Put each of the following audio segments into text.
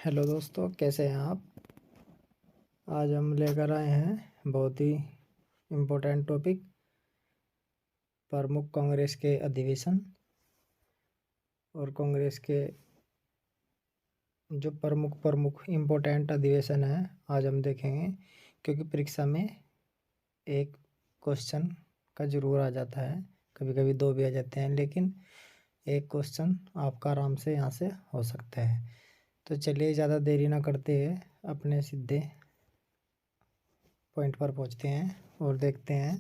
Hello दोस्तों, कैसे हैं आप। आज हम लेकर आए हैं बहुत ही इम्पोर्टेंट टॉपिक, प्रमुख कांग्रेस के अधिवेशन और कांग्रेस के जो प्रमुख इम्पोर्टेंट अधिवेशन है आज हम देखेंगे। क्योंकि परीक्षा में एक क्वेश्चन का जरूर आ जाता है, कभी कभी दो भी आ जाते हैं, लेकिन एक क्वेश्चन आपका आराम से यहाँ से हो सकता है। तो चलिए ज़्यादा देरी ना करते हुए अपने सीधे पॉइंट पर पहुँचते हैं और देखते हैं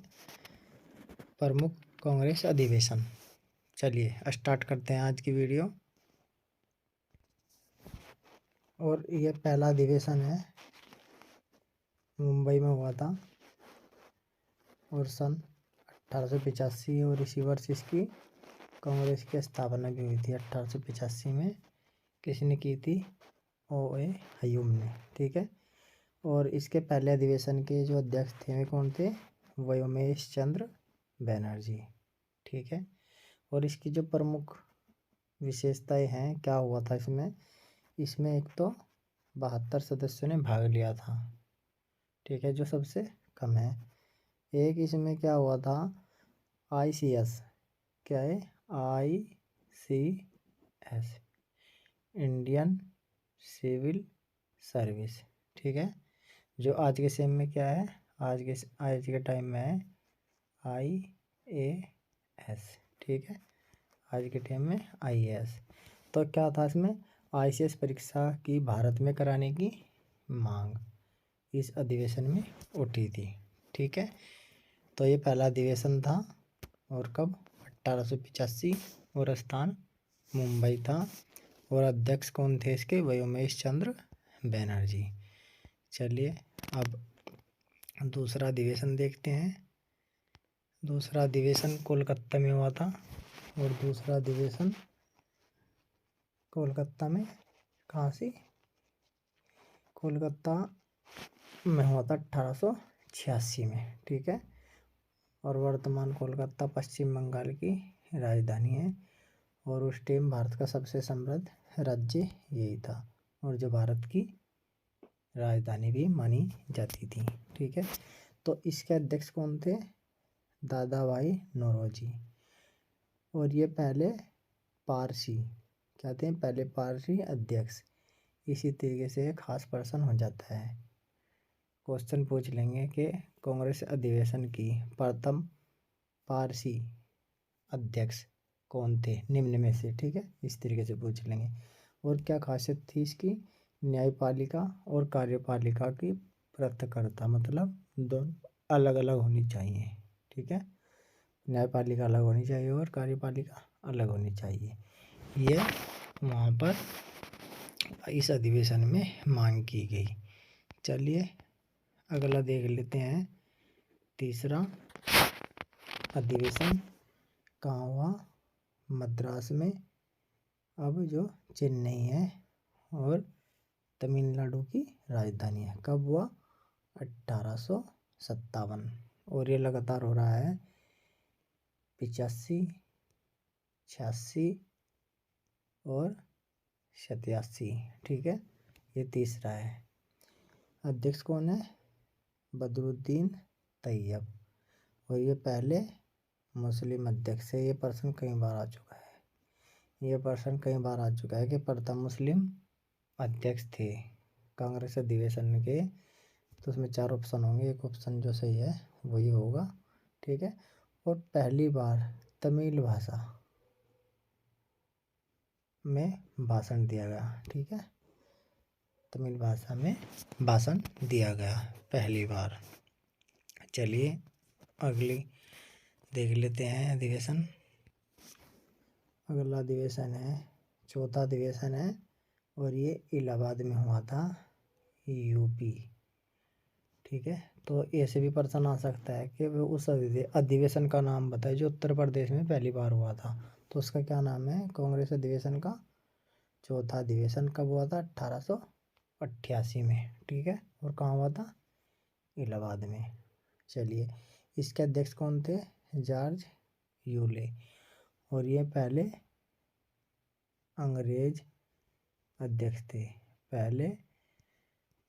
प्रमुख कांग्रेस अधिवेशन। चलिए स्टार्ट करते हैं आज की वीडियो। और ये पहला अधिवेशन है, मुंबई में हुआ था और सन 1885 और इसी वर्ष इसकी कांग्रेस की स्थापना भी हुई थी। 1885 में किसने की थी? ओ.ए. हयूम ने। ठीक है। और इसके पहले अधिवेशन के जो अध्यक्ष थे वे कौन थे? व्योमेश चंद्र बनर्जी। ठीक है। और इसकी जो प्रमुख विशेषताएं हैं, क्या हुआ था इसमें एक तो 72 सदस्यों ने भाग लिया था। ठीक है, जो सबसे कम है। एक इसमें क्या हुआ था? ICS, क्या है? ICS, Indian civil service. ठीक है, जो आज के समय में क्या है? आज के टाइम में है IAS। ठीक है, आज के टाइम में IAS। तो क्या था इसमें? ICS परीक्षा की भारत में कराने की मांग इस अधिवेशन में उठी थी। ठीक है, तो ये पहला अधिवेशन था। और कब? 1885 और स्थान मुंबई था। और अध्यक्ष कौन थे इसके? व्योमेश चंद्र बनर्जी। चलिए अब दूसरा अधिवेशन देखते हैं। दूसरा अधिवेशन कोलकाता में हुआ था। और दूसरा अधिवेशन कोलकाता में कहाँ से? कोलकाता में हुआ था 1886 में। ठीक है। और वर्तमान कोलकाता पश्चिम बंगाल की राजधानी है। और उस टाइम भारत का सबसे समृद्ध राज्य यही था और जो भारत की राजधानी भी मानी जाती थी। ठीक है, तो इसके अध्यक्ष कौन थे? दादा भाई नौरोजी। और ये पहले पारसी, क्या थे? पहले पारसी अध्यक्ष। इसी तरीके से एक खास पर्सन हो जाता है। क्वेश्चन पूछ लेंगे कि कांग्रेस अधिवेशन की प्रथम पारसी अध्यक्ष कौन थे निम्न में से। ठीक है, इस तरीके से पूछ लेंगे। और क्या खासियत थी इसकी? न्यायपालिका और कार्यपालिका की पृथकता, मतलब दोनों अलग अलग होनी चाहिए। ठीक है, न्यायपालिका अलग होनी चाहिए और कार्यपालिका अलग होनी चाहिए। ये वहाँ पर इस अधिवेशन में मांग की गई। चलिए अगला देख लेते हैं। तीसरा अधिवेशन कहाँ हुआ? मद्रास में, अब जो चेन्नई है और तमिलनाडु की राजधानी है। कब हुआ? 1857। और ये लगातार हो रहा है 85, 86 और 87। ठीक है, ये तीसरा है। अध्यक्ष कौन है? बदरुद्दीन तैयब। और ये पहले मुस्लिम अध्यक्ष है। ये पर्सन कई बार आ चुका है कि प्रथम मुस्लिम अध्यक्ष थे कांग्रेस अधिवेशन के। तो उसमें 4 ऑप्शन होंगे, एक ऑप्शन जो सही है वही होगा। ठीक है, और पहली बार तमिल भाषा में भाषण दिया गया। ठीक है, तमिल भाषा में भाषण दिया गया पहली बार। चलिए अगली देख लेते हैं अधिवेशन। अगला अधिवेशन है, चौथा अधिवेशन है और ये इलाहाबाद में हुआ था, यूपी। ठीक है, तो ऐसे भी प्रश्न आ सकता है कि वो उस अधिवेशन का नाम बताए जो उत्तर प्रदेश में पहली बार हुआ था। तो उसका क्या नाम है? कांग्रेस अधिवेशन का चौथा अधिवेशन कब हुआ था? 1888 में। ठीक है, और कहाँ हुआ था? इलाहाबाद में। चलिए इसके अध्यक्ष कौन थे? George Yule. और ये पहले अंग्रेज अध्यक्ष थे, पहले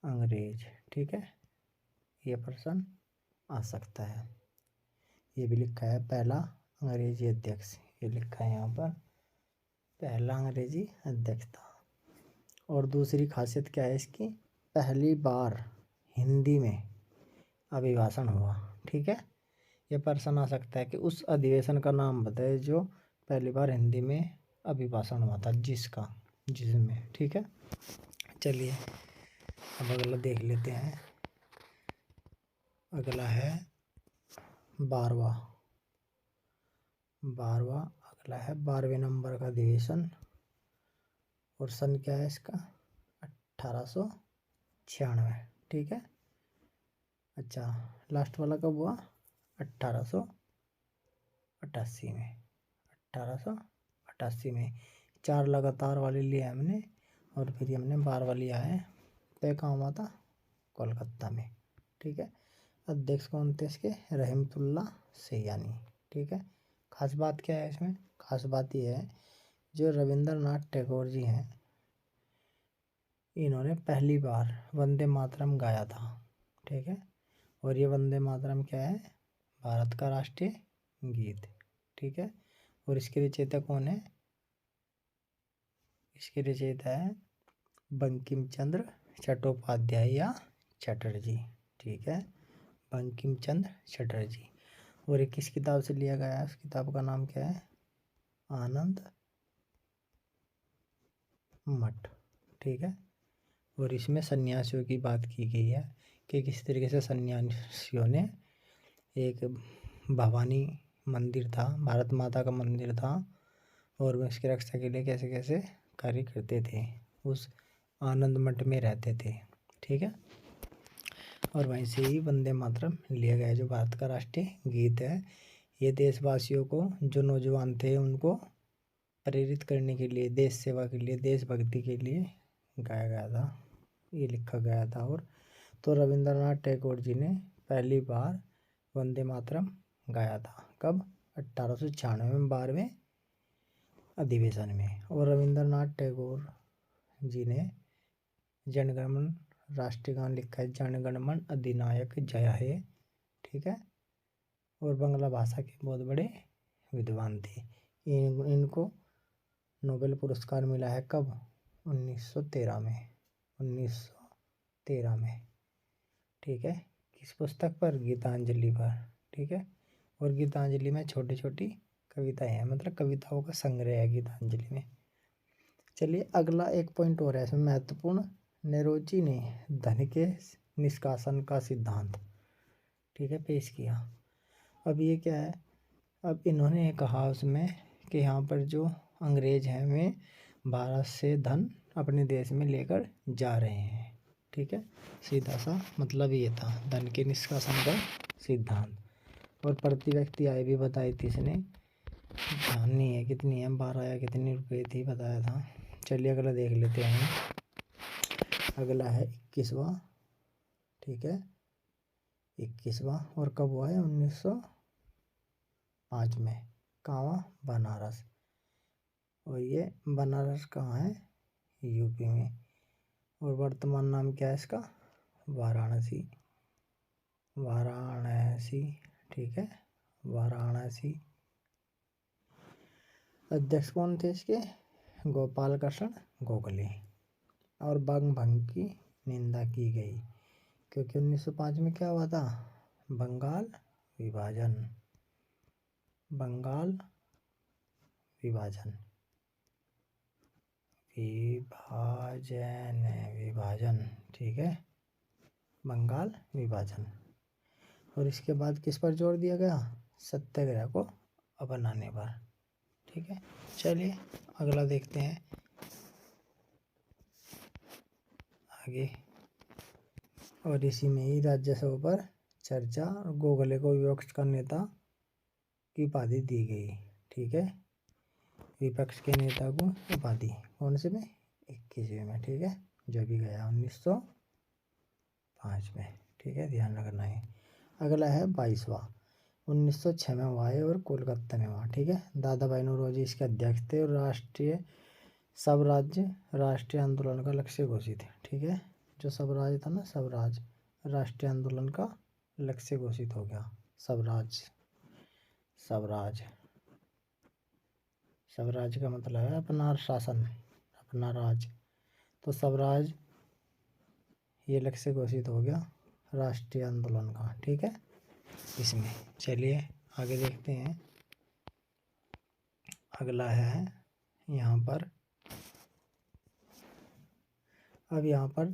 अंग्रेज, ठीक है, ये प्रश्न आ सकता है। ये भी लिखा है पहला अंग्रेजी अध्यक्ष, ये लिखा है यहाँ पर पहला अंग्रेजी अध्यक्ष था। और दूसरी खासियत क्या है इसकी, पहली बार हिंदी में अभिभाषण हुआ, ठीक है। ये प्रश्न आ सकता है कि उस अधिवेशन का नाम बताए जो पहली बार हिंदी में अभिभाषण हुआ था, जिसमें, ठीक है। चलिए अब अगला देख लेते हैं। अगला है 12वां, अगला है 12वें नंबर का अधिवेशन। और सन क्या है इसका, 1896, ठीक है। अच्छा, लास्ट वाला कब हुआ, 1888 में, 1888 में। 4 लगातार वाले लिए हमने, और फिर हमने 12वां लिया है। तय कहाँ हुआ था, कोलकाता में, ठीक है। अध्यक्ष कौन थे इसके, रहमतुल्ला सैयानी, ठीक है। खास बात क्या है इसमें, खास बात ये है जो रविंद्रनाथ टैगोर जी हैं, इन्होंने पहली बार वंदे मातरम गाया था, ठीक है। और ये वंदे मातरम क्या है, भारत का राष्ट्रीय गीत, ठीक है। और इसके रचयिता कौन है, इसके रचयिता है बंकिम चंद्र चट्टोपाध्याय या चटर्जी, ठीक है, बंकिम चंद्र चटर्जी। और ये किस किताब से लिया गया है, उस किताब का नाम क्या है, आनंद मठ, ठीक है। और इसमें सन्यासियों की बात की गई है कि किस तरीके से सन्यासियों ने, एक भवानी मंदिर था, भारत माता का मंदिर था, और वे उसकी रक्षा के लिए कैसे कैसे कार्य करते थे, उस आनंद मठ में रहते थे, ठीक है। और वहीं से ही वंदे मातरम लिया गया जो भारत का राष्ट्रीय गीत है। ये देशवासियों को, जो नौजवान थे, उनको प्रेरित करने के लिए, देश सेवा के लिए, देशभक्ति के लिए गाया गया था, ये लिखा गया था। और तो रविंद्रनाथ टैगोर जी ने पहली बार वंदे मातरम गाया था, कब, 1896 में, 12वें अधिवेशन में। और रविंद्रनाथ टैगोर जी ने जनगणमन राष्ट्रीय गान लिखा है, जनगणमन अधिनायक जय हे, ठीक है। और बांग्ला भाषा के बहुत बड़े विद्वान थे। इनको नोबेल पुरस्कार मिला है कब, 1913 में, 1913 में, ठीक है। किस पुस्तक पर, गीतांजलि पर, ठीक है। और गीतांजलि में छोटी छोटी कविताएं हैं, मतलब कविताओं का संग्रह है गीतांजलि में। चलिए अगला एक पॉइंट और है इसमें महत्वपूर्ण, नेरोजी ने धन के निष्कासन का सिद्धांत, ठीक है, पेश किया। अब ये क्या है, अब इन्होंने कहा उसमें कि यहाँ पर जो अंग्रेज हैं वे भारत से धन अपने देश में लेकर जा रहे हैं, ठीक है। सीधा सा मतलब ये था धन के निष्कासन का सिद्धांत। और प्रति व्यक्ति आय भी बताई थी इसने, ध्यान नहीं है कितनी है, 12 या कितनी रुपए थी बताया था। चलिए अगला देख लेते हैं। अगला है 21वां, ठीक है, 21वां। और कब हुआ है, 1905 में, कहाँ, बनारस। और ये बनारस कहाँ है, यूपी में। और वर्तमान नाम क्या है इसका, वाराणसी, वाराणसी, ठीक है, वाराणसी। अध्यक्ष कौन थे इसके, गोपाल कृष्ण गोखले। और बंग भंग की निंदा की गई क्योंकि 1905 में क्या हुआ था, बंगाल विभाजन, बंगाल विभाजन, विभाजन, विभाजन, ठीक है, बंगाल विभाजन। और इसके बाद किस पर जोर दिया गया, सत्याग्रह को अपनाने पर, ठीक है। चलिए अगला देखते हैं आगे। और इसी में ही राज्यसभा पर चर्चा, और गोखले को विपक्ष का नेता की उपाधि दी गई, ठीक है, विपक्ष के नेता को उपाधि, कौन से में, 21वें में, ठीक है, जो भी गया 1905 में, ठीक है, ध्यान रखना है। अगला है 22वां, 1906 में हुआ है और कोलकाता में हुआ, ठीक है। दादा भाई नौरोजी इसके अध्यक्ष थे और राष्ट्रीय सब राज्य राष्ट्रीय आंदोलन का लक्ष्य घोषित है। ठीक है, जो स्वराज था ना, स्वराज राष्ट्रीय आंदोलन का लक्ष्य घोषित हो गया। स्वराज, स्वराज, स्वराज का मतलब है अपना शासन, अपना राज। तो स्वराज ये लक्ष्य घोषित हो गया राष्ट्रीय आंदोलन का। ठीक है, इसमें चलिए आगे देखते हैं। अगला है यहाँ पर, अब यहाँ पर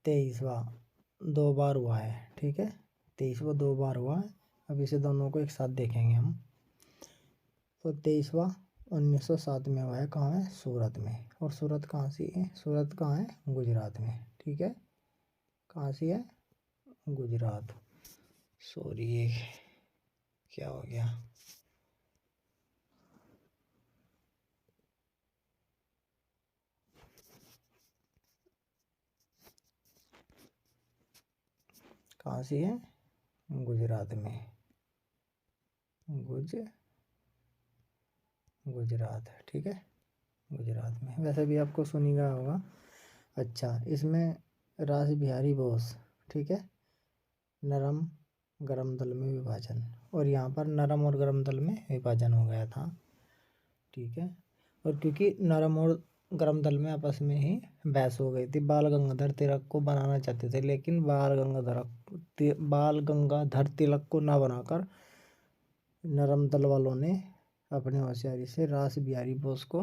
23वां 2 बार हुआ है। ठीक है, 23वां 2 बार हुआ है। अब इसे दोनों को एक साथ देखेंगे हम। तो 23वां 1907 में हुआ है। कहाँ है? सूरत में। और सूरत कहाँ सी है? सूरत कहाँ है? गुजरात में। ठीक है, कहाँ सी है? गुजरात। सॉरी, ये क्या हो गया? कहाँ सी है? गुजरात में। गुजरात। ठीक है, गुजरात में। वैसे भी आपको सुनी गया होगा। अच्छा, इसमें रास बिहारी बोस, ठीक है, नरम गरम दल में विभाजन, और यहाँ पर नरम और गरम दल में विभाजन हो गया था। ठीक है, और क्योंकि नरम और गरम दल में आपस में ही बहस हो गई थी। बाल गंगाधर तिलक को बनाना चाहते थे, लेकिन बाल गंगाधर तिलक को ना बनाकर नरम दल वालों ने अपनी होशियारी से रास बिहारी बोस को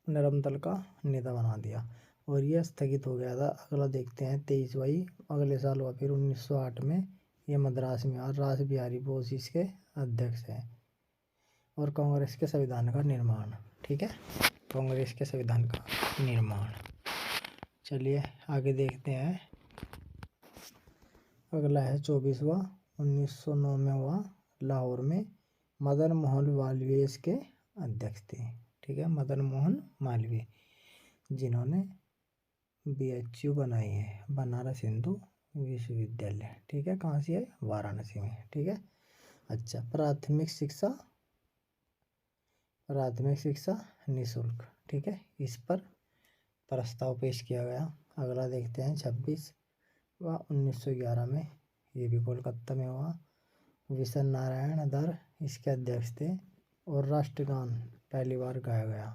नरम दल का नेता बना दिया, और यह स्थगित हो गया था। अगला देखते हैं 23वां अगले साल हुआ फिर 1908 में। ये मद्रास में, और रास बिहारी बोस इसके अध्यक्ष हैं। और कांग्रेस के संविधान का निर्माण। ठीक है, कांग्रेस के संविधान का निर्माण। चलिए आगे देखते हैं। अगला है 24वां 1909 में हुआ लाहौर में। मदन मोहन मालवीय इसके अध्यक्ष थे। ठीक है, मदन मोहन मालवीय, जिन्होंने BHU बनाई है, बनारस हिंदू विश्वविद्यालय। ठीक है, कहाँ से है? वाराणसी में। ठीक है, अच्छा, प्राथमिक शिक्षा निःशुल्क। ठीक है, इस पर प्रस्ताव पेश किया गया। अगला देखते हैं 26वां 1911 में, ये भी कोलकाता में हुआ। विशन नारायण धर इसके अध्यक्ष थे, और राष्ट्रगान पहली बार गाया गया।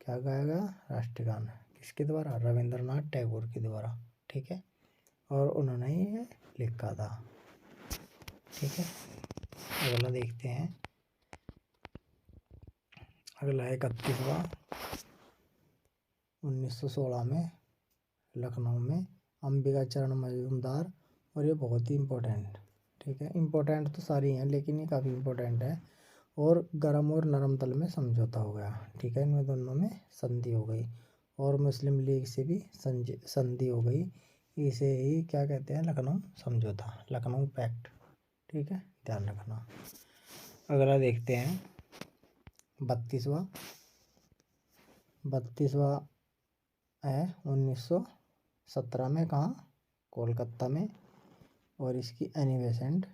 क्या गाया गया? राष्ट्रगान। किसके द्वारा? रविंद्रनाथ टैगोर के द्वारा। ठीक है, और उन्होंने ये लिखा था। ठीक है, अगला देखते हैं। अगला है 31वां 1916 में लखनऊ में, अंबिका चरण मजूमदार। और ये बहुत ही इम्पोर्टेंट, ठीक है, इम्पोर्टेंट तो सारी हैं लेकिन ये काफ़ी इम्पोर्टेंट है। और गरम और नरम दल में समझौता हो गया। ठीक है, इनमें दोनों में संधि हो गई, और मुस्लिम लीग से भी संधि हो गई। इसे ही क्या कहते हैं? लखनऊ समझौता, लखनऊ पैक्ट। ठीक है, ध्यान रखना। अगला देखते हैं 32वां है 1917 में। कहाँ? कोलकाता में। और इसकी एनी बेसेंट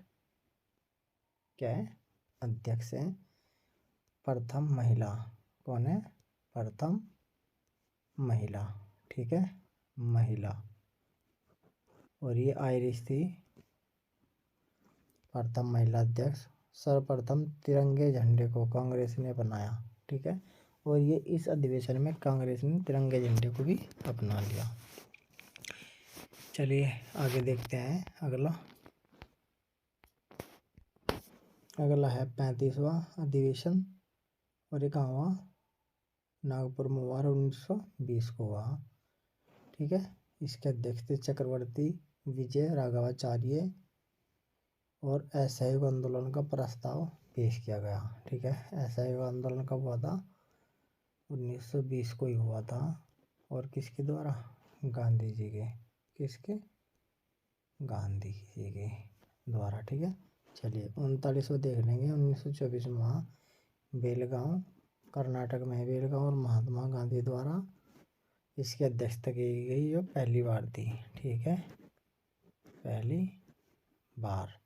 क्या है? अध्यक्ष है। प्रथम महिला कौन है? प्रथम महिला। ठीक है, महिला, और ये आयरिश थी। प्रथम महिला अध्यक्ष। सर्वप्रथम तिरंगे झंडे को कांग्रेस ने अपनाया। ठीक है, और ये इस अधिवेशन में कांग्रेस ने तिरंगे झंडे को भी अपना लिया। चलिए आगे देखते हैं। अगला है 35वां अधिवेशन, और ये कहाँ हुआ? नागपुर में हुआ, 1920 को हुआ। ठीक है, इसके अध्यक्ष थे चक्रवर्ती विजय राघवाचार्य, और असहयोग आंदोलन का प्रस्ताव पेश किया गया। ठीक है, असहयोग आंदोलन कब हुआ था? 1920 को ही हुआ था। और किसके द्वारा? गांधी जी के। किसके? गांधी जी के द्वारा। ठीक है, चलिए 39वां देख लेंगे। 1924 में वहाँ बेलगांव, कर्नाटक में बेलगांव, और महात्मा गांधी द्वारा इसकी अध्यक्षता की गई, जो पहली बार थी। ठीक है, पहली बार।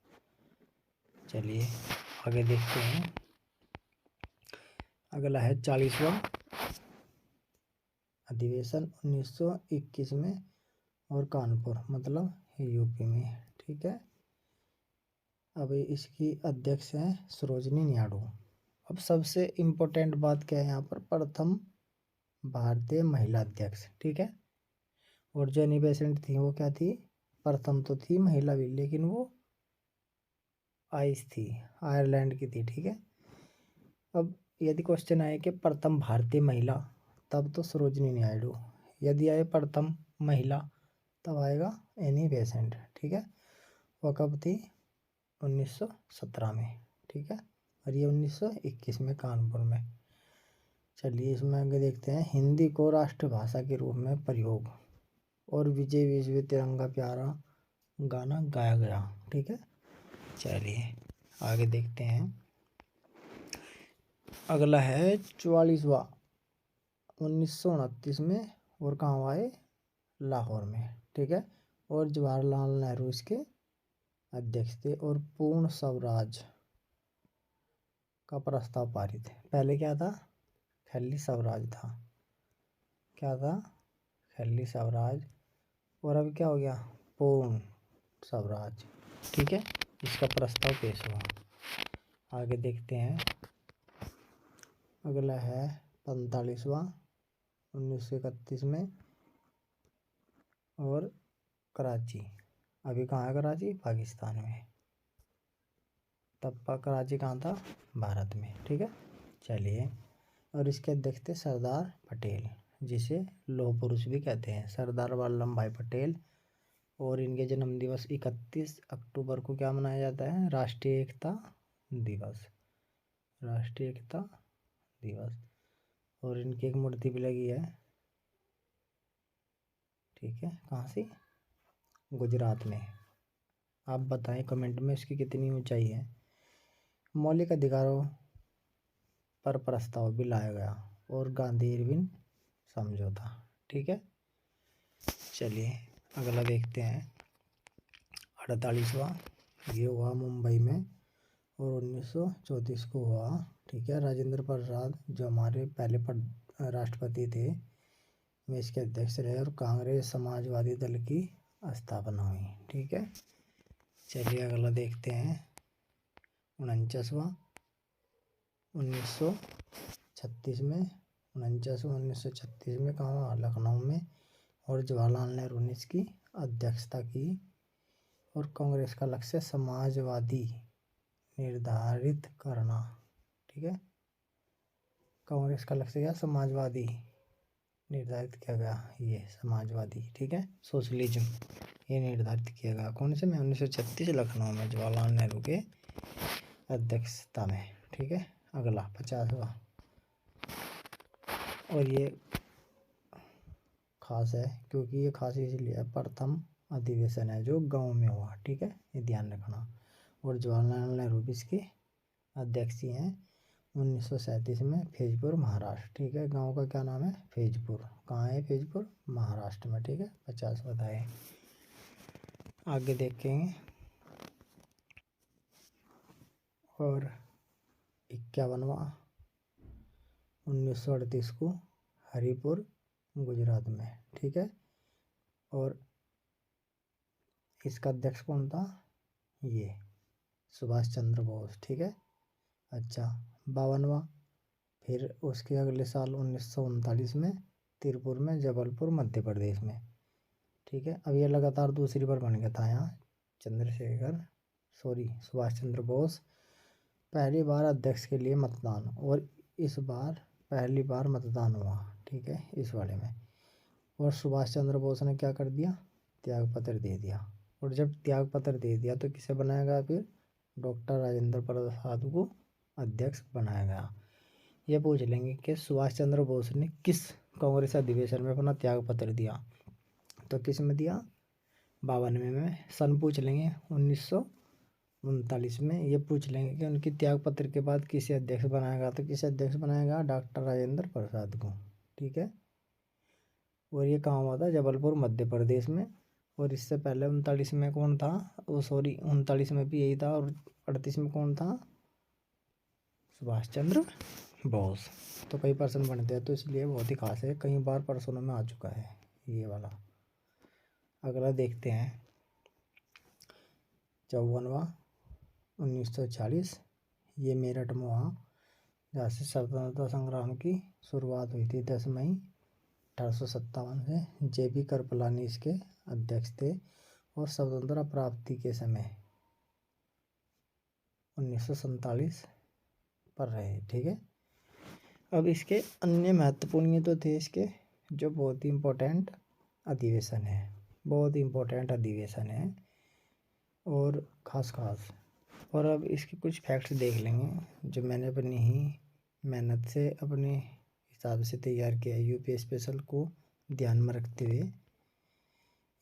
चलिए आगे देखते हैं। अगला है 40वां अधिवेशन 1921 में और कानपुर मतलब यूपी में। ठीक है, अब इसकी अध्यक्ष हैं सरोजिनी नायडू। अब सबसे इम्पोर्टेंट बात क्या है यहाँ पर, प्रथम भारतीय महिला अध्यक्ष। ठीक है, और जो एनी बेसेंट थी वो क्या थी, प्रथम तो थी महिला भी, लेकिन वो आइस थी, आयरलैंड की थी। ठीक है, अब यदि क्वेश्चन आए कि प्रथम भारतीय महिला, तब तो सरोजिनी नायडू। यदि आए प्रथम महिला, तब आएगा एनी बेसेंट। ठीक है, वह कब थी, 1917 में। ठीक है, और ये 1921 में कानपुर में। चलिए इसमें आगे देखते हैं, हिंदी को राष्ट्रभाषा के रूप में प्रयोग और विजय विजय तिरंगा प्यारा गाना गाया गया। ठीक है, चलिए आगे देखते हैं। अगला है 44वां 1929 में, और कहाँ हुआ है, लाहौर में। ठीक है, और जवाहरलाल नेहरू इसके अध्यक्ष थे, और पूर्ण स्वराज का प्रस्ताव पारित है। पहले क्या था, खिल्ली स्वराज था। क्या था, खिल्ली स्वराज, और अब क्या हो गया, पूर्ण स्वराज। ठीक है, इसका प्रस्ताव पेश हुआ। आगे देखते हैं। अगला है 45वां 1931 में, और कराची, अभी कहाँ है कराची, पाकिस्तान में। तब कराची कहाँ था, भारत में। ठीक है, चलिए, और इसके अध्यक्ष थे सरदार पटेल, जिसे लौह पुरुष भी कहते हैं, सरदार वल्लभ भाई पटेल। और इनके जन्म दिवस 31 अक्टूबर को क्या मनाया जाता है, राष्ट्रीय एकता दिवस, राष्ट्रीय एकता दिवस। और इनकी एक मूर्ति भी लगी है। ठीक है, कहाँ से, गुजरात में। आप बताएं कमेंट में इसकी कितनी ऊंचाई है। मौलिक अधिकारों पर प्रस्ताव भी लाया गया, और गांधी इरविन समझौता। ठीक है, चलिए अगला देखते हैं। 48वां, ये हुआ मुंबई में, और 1934 को हुआ। ठीक है, राजेंद्र प्रसाद जो हमारे पहले राष्ट्रपति थे, वे इसके अध्यक्ष रहे, और कांग्रेस समाजवादी दल की स्थापना हुई। ठीक है, चलिए अगला देखते हैं। 49वां 1936 में, 1936 में कहाँ हुआ, लखनऊ में, और जवाहरलाल नेहरू ने इसकी अध्यक्षता की। और कांग्रेस का लक्ष्य समाजवादी निर्धारित करना। ठीक है, कांग्रेस का लक्ष्य क्या, समाजवादी निर्धारित किया गया, ये समाजवादी। ठीक है, सोशलिज्म, ये निर्धारित किया गया कौन से में, 1936 लखनऊ में, जवाहरलाल नेहरू के अध्यक्षता में। ठीक है, अगला 50वां, और ये खास है क्योंकि ये खास इसलिए है, प्रथम अधिवेशन है जो गांव में हुआ। ठीक है, ये ध्यान रखना। और जवाहरलाल नेहरू भी इसके अध्यक्ष ही हैं, 1937 में, फैजपुर महाराष्ट्र। ठीक है, गांव का क्या नाम है, फैजपुर। कहाँ है फैजपुर, महाराष्ट्र में। ठीक है, 50 बताए। आगे देखेंगे। और 51वां 1938 को, हरिपुर गुजरात में। ठीक है, और इसका अध्यक्ष कौन था, ये सुभाष चंद्र बोस। ठीक है, अच्छा 52वां, फिर उसके अगले साल 1939 में, तिरुपुर में, जबलपुर मध्य प्रदेश में। ठीक है, अब ये लगातार दूसरी बार बन गया था यहाँ, सुभाष चंद्र बोस पहली बार अध्यक्ष के लिए मतदान, और इस बार पहली बार मतदान हुआ। ठीक है, इस वाले में। और सुभाष चंद्र बोस ने क्या कर दिया, त्यागपत्र दे दिया। और जब त्यागपत्र दे दिया तो किसे बनाया गया, फिर डॉक्टर राजेंद्र प्रसाद को अध्यक्ष बनाया गया। ये पूछ लेंगे कि सुभाष चंद्र बोस ने किस कांग्रेस अधिवेशन में अपना त्यागपत्र दिया, तो किस में दिया, 92 में। सन पूछ लेंगे 1939 में। ये पूछ लेंगे कि उनकी त्यागपत्र के बाद किसे अध्यक्ष बनाएगा, तो किसे अध्यक्ष बनाएगा, डॉक्टर राजेंद्र प्रसाद को। ठीक है, और ये कहाँ हुआ था, जबलपुर मध्य प्रदेश में। और इससे पहले 39 में कौन था, 39 में भी यही था, और 38 में कौन था, सुभाष चंद्र बॉस। तो कई पर्सन बनते हैं, तो इसलिए बहुत ही खास है, कई बार पर्सनों में आ चुका है ये वाला। अगला देखते हैं 54वां 1940, ये मेरठ में हुआ, जहाँ से स्वतंत्रता संग्राम की शुरुआत हुई थी। 10 मई 1857 से JB कृपलानी इसके अध्यक्ष थे, और स्वतंत्रता प्राप्ति के समय 1947 पर रहे। ठीक है। अब इसके अन्य महत्वपूर्ण ये तो थे इसके जो बहुत ही इम्पोर्टेंट अधिवेशन है, बहुत ही इम्पोर्टेंट अधिवेशन है और ख़ास। और अब इसके कुछ फैक्ट्स देख लेंगे जो मैंने अपनी ही मेहनत से अपने हिसाब से तैयार किया है, यूपी स्पेशल को ध्यान में रखते हुए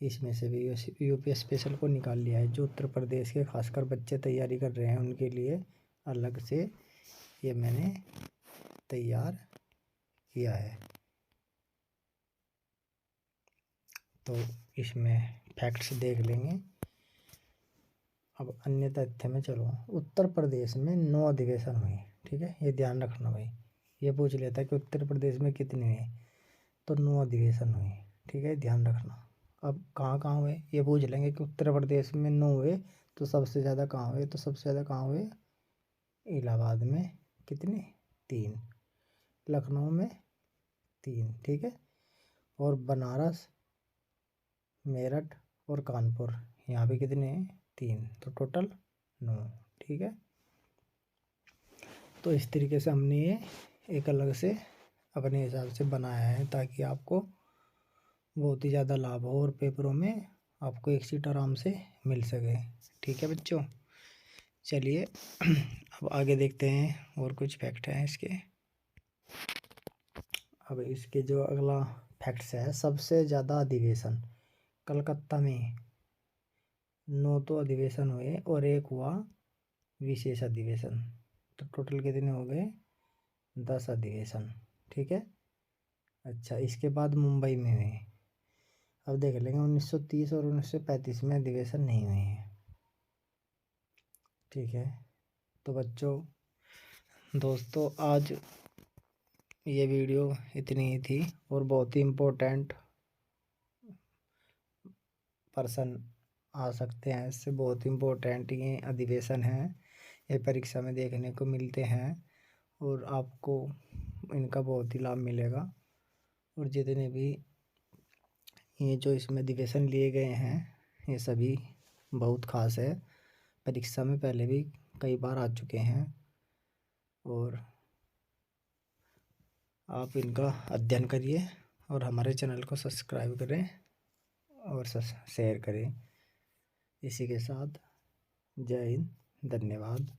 इसमें से भी यूपी स्पेशल को निकाल लिया है। जो उत्तर प्रदेश के खासकर बच्चे तैयारी कर रहे हैं उनके लिए अलग से ये मैंने तैयार किया है। तो इसमें फैक्ट्स देख लेंगे। अब अन्य तथ्य में चलो, उत्तर प्रदेश में 9 अधिवेशन हुए। ठीक है, ये ध्यान रखना भाई, ये पूछ लेता है कि उत्तर प्रदेश में कितने हुए, तो 9 अधिवेशन हुए। ठीक है, ध्यान रखना। अब कहाँ कहाँ हुए ये पूछ लेंगे कि उत्तर प्रदेश में 9 हुए तो सबसे ज़्यादा कहाँ हुए, तो सबसे ज़्यादा कहाँ हुए, इलाहाबाद में कितने, 3, लखनऊ में 3। ठीक है, और बनारस, मेरठ और कानपुर यहाँ पे कितने हैं, 3, तो टोटल 9। ठीक है, तो इस तरीके से हमने ये एक अलग से अपने हिसाब से बनाया है ताकि आपको बहुत ही ज़्यादा लाभ हो और पेपरों में आपको एक सीट आराम से मिल सके। ठीक है बच्चों, चलिए अब आगे देखते हैं और कुछ फैक्ट हैं इसके। अब इसके जो अगला फैक्ट्स है, सबसे ज़्यादा अधिवेशन कलकत्ता में 9 तो अधिवेशन हुए और एक हुआ विशेष अधिवेशन, तो टोटल कितने हो गए, 10 अधिवेशन। ठीक है, अच्छा इसके बाद मुंबई में हुए। अब देख लेंगे 1930 और 1935 में अधिवेशन नहीं हुए हैं। ठीक है, तो बच्चों दोस्तों आज ये वीडियो इतनी ही थी और बहुत ही इम्पोर्टेंट पर्सन आ सकते हैं इससे, बहुत इम्पोर्टेंट ये अधिवेशन हैं, ये परीक्षा में देखने को मिलते हैं और आपको इनका बहुत ही लाभ मिलेगा। और जितने भी ये जो इसमें अधिवेशन लिए गए हैं ये सभी बहुत ख़ास है, परीक्षा में पहले भी कई बार आ चुके हैं और आप इनका अध्ययन करिए और हमारे चैनल को सब्सक्राइब करें और शेयर करें। इसी के साथ जय हिंद, धन्यवाद।